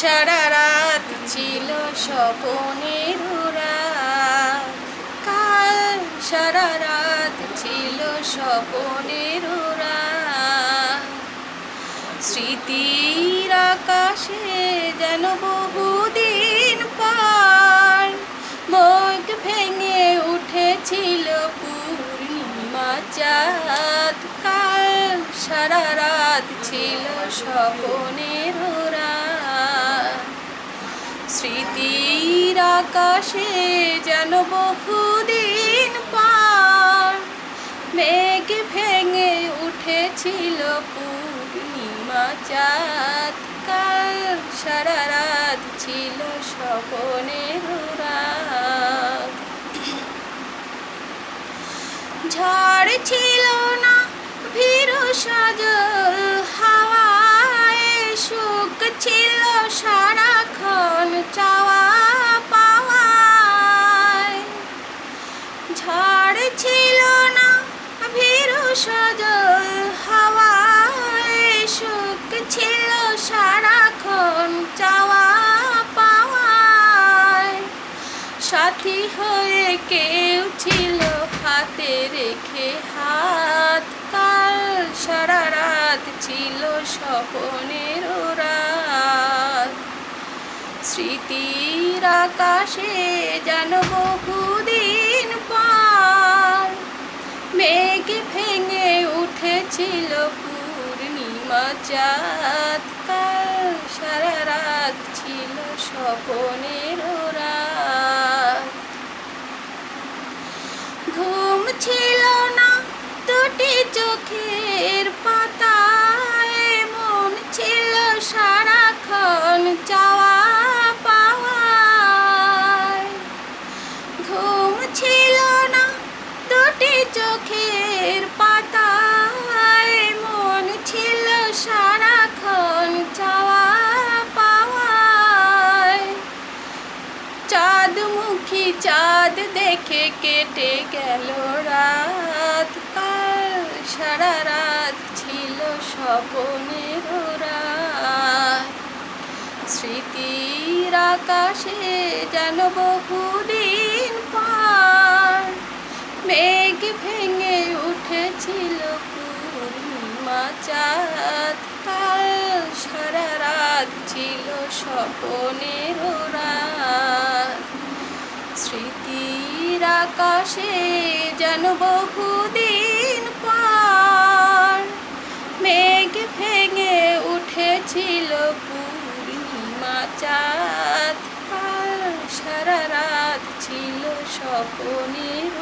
সারা রাত ছিল স্বপনের রাত, কাল সারা রাত ছিল স্বপনের রাত। স্মৃতির আকাশে যেন বহুদিন পর মেঘ ভেঙে উঠেছিল পূর্ণিমা চাঁদ, কাল সারা রাত ছিল স্বপনের রাত। স্মৃতির আকাশে যেন বহুদিন পর মেঘ ভেঙে উঠেছিল পূর্ণিমা চাঁদ, কাল সারা রাত ছিল স্বপনের রাত। ঝড় ছিল না ভীরু সজল হাওয়ায়, সুখ ছিল সারাক্ষণ চাওয়া পাওয়ায়। ঝড় ছিল না ভীরু সজল হাওয়ায়, সুখ ছিল সারাক্ষণ চাওয়া পাওয়ায়। সাথী হয়ে কেউ ছিল হাতে রেখে হাত, কাল সারা রাত ছিল স্বপনের রাত। স্মৃতির আকাশে যেন বহুদিন পর মেঘ ভেঙে উঠেছিল পূর্ণিমা চাঁদ, কাল সারা রাত ছিল স্বপনের রাত। ঘুম ছিল না দুটি চোখের পাতায়, মন ছিল সারাক্ষণ চাওয়া পাওয়ায়। ঘুম ছিল না দুটি চোখের পাতায়, মন ছিল সারাক্ষণ চাওয়া পাওয়ায়। চাঁদমুখী চাঁদ দেখে কেটে গেল রাত, কাল সারা রাত ছিল স্বপনের রাত। স্মৃতির আকাশে যেন বহুদিন পর মেঘ ভেঙে উঠেছিল পূর্ণিমা চাঁদ, কাল সারা রাত ছিল স্বপনের রাত। স্মৃতির আকাশে যেন বহুদিন পর মেঘ ভেঙে উঠেছিল পূর্ণিমা চাঁদ, কাল সারা রাত ছিল স্বপনের